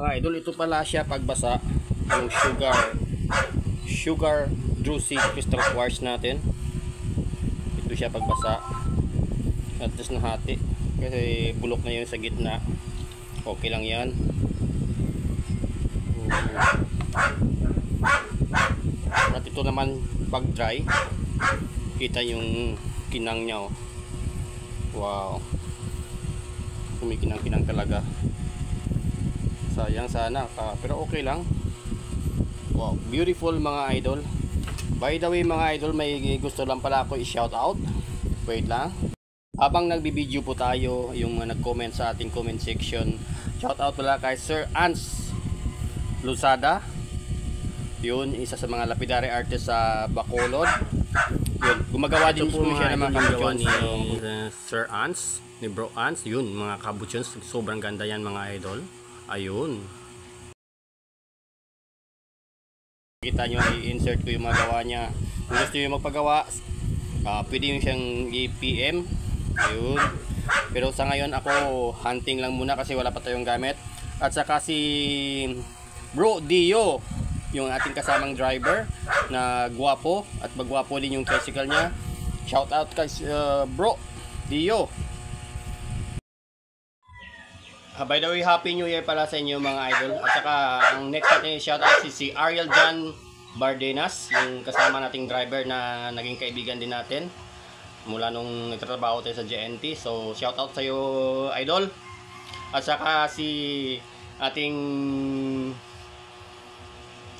mga idol, ito pala siya pagbasa yung sugar druzy crystal quartz natin. Ito siya pagbasa at just nahati kasi bulok na yun sa gitna. Okay lang yan. At ito naman pag dry, kita yung kinang nya, oh. Wow, kumikinang-kinang talaga. Sayang sana pero okay lang. Wow, beautiful mga idol. By the way mga idol, may gusto lang pala ako i-shout out. Wait lang. Habang nagbibideo po tayo, yung nag-comment sa ating comment section, shout out pala kay Sir Ans Luzada. Yun, isa sa mga lapidary artist sa Bacolod. Yun, gumagawa din po siya ng mga kabutyons ni Sir Ans, ni Bro Ans. Yun, mga kabutyons, sobrang ganda yan mga idol. Ayun. Kita nyo, i-insert ko yung mga gawa niya. Kung gusto nyo magpagawa, pwede nyo siyang i-PM. Ayun. Pero sa ngayon ako, hunting lang muna kasi wala pa tayong gamit. At saka si Bro Dio, yung ating kasamang driver na gwapo at magwapo din yung tricycle niya. Shout out kay Bro Dio. By the way, Happy New Year pala sa inyo mga idol. At saka ang next natin shout out si Ariel John Bardenas, yung kasama nating driver na naging kaibigan din natin mula nung nagtatrabaho tayo sa JNT. So shout out sa iyo idol. At saka si ating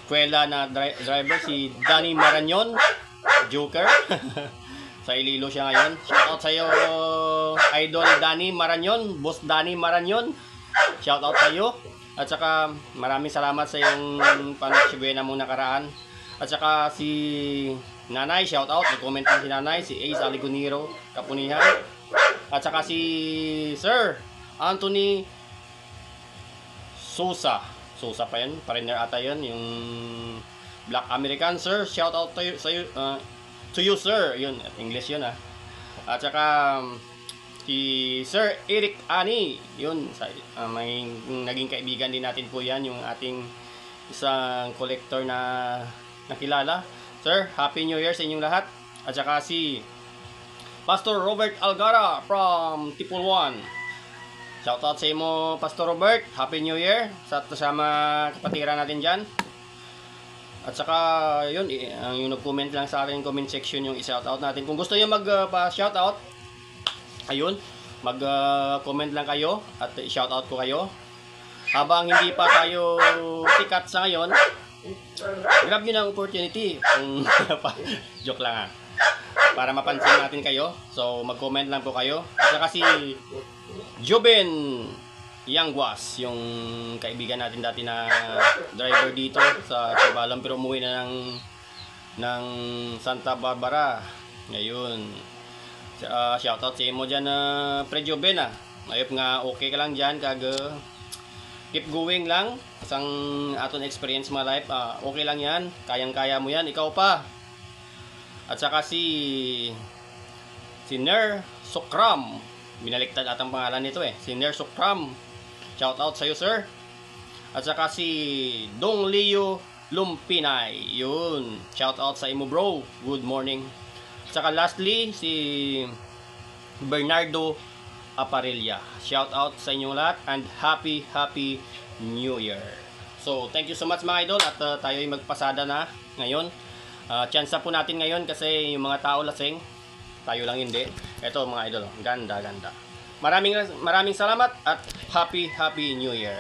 eskwela na driver si Danny Maranyon, Joker. Sa Ililo siya ngayon. Shout out sa iyo idol Danny Maranyon, Boss Danny Maranyon. Shout out sa iyo. At saka maraming salamat sa iyong panagsibena mo nakaraan. At saka si Nanay, shout out. Nag-comment din si Nanay, si Ace Aligoniro, Kapunihan. At saka si Sir Anthony Sosa pa yan, pariner ata yun, yung Black American. Sir, shout out to you sir, yun, English yun ah. At saka si Sir Eric Ani, yun, may naging kaibigan din natin po yan, yung ating isang collector na nakilala. Sir, Happy New Year sa inyong lahat. At saka si Pastor Robert Algara from Tipulwan. Shoutout sa imo, Pastor Robert. Happy New Year sa kasama kapatiran natin dyan. At saka, yun, yung nag-comment lang sa akin comment section yung i-shoutout natin. Kung gusto nyo mag-shoutout, ayun, mag-comment lang kayo at i-shoutout ko kayo. Habang hindi pa tayo sikat sa ngayon, grab nyo ng opportunity. Joke lang ha. Para mapansin natin kayo. So, mag-comment lang po kayo. At saka si Joben Yangwas, yung kaibigan natin dati na driver dito sa Chabalan pero umuwi na ng Santa Barbara. Ngayon, shoutout sa imo dyan Pre Joben ayop nga okay ka lang dyan keep going lang isang aton experience mga life, okay lang yan, kayang-kaya mo yan, ikaw pa. At saka si Ner Sokram, binaliktad atang pangalan nito si Ner Sokram, shout out sa iyo sir. At saka si Dong Leo Lumpinay, yun, shout out sa imo bro, good morning. At saka lastly si Bernardo Aparilla, shout out sa inyong lahat and happy New Year. So thank you so much mga idol at tayo ay magpasada na ngayon. Chance po natin ngayon kasi yung mga tao lasing, tayo lang hindi. Ito mga idol, ganda. Maraming salamat at happy New Year.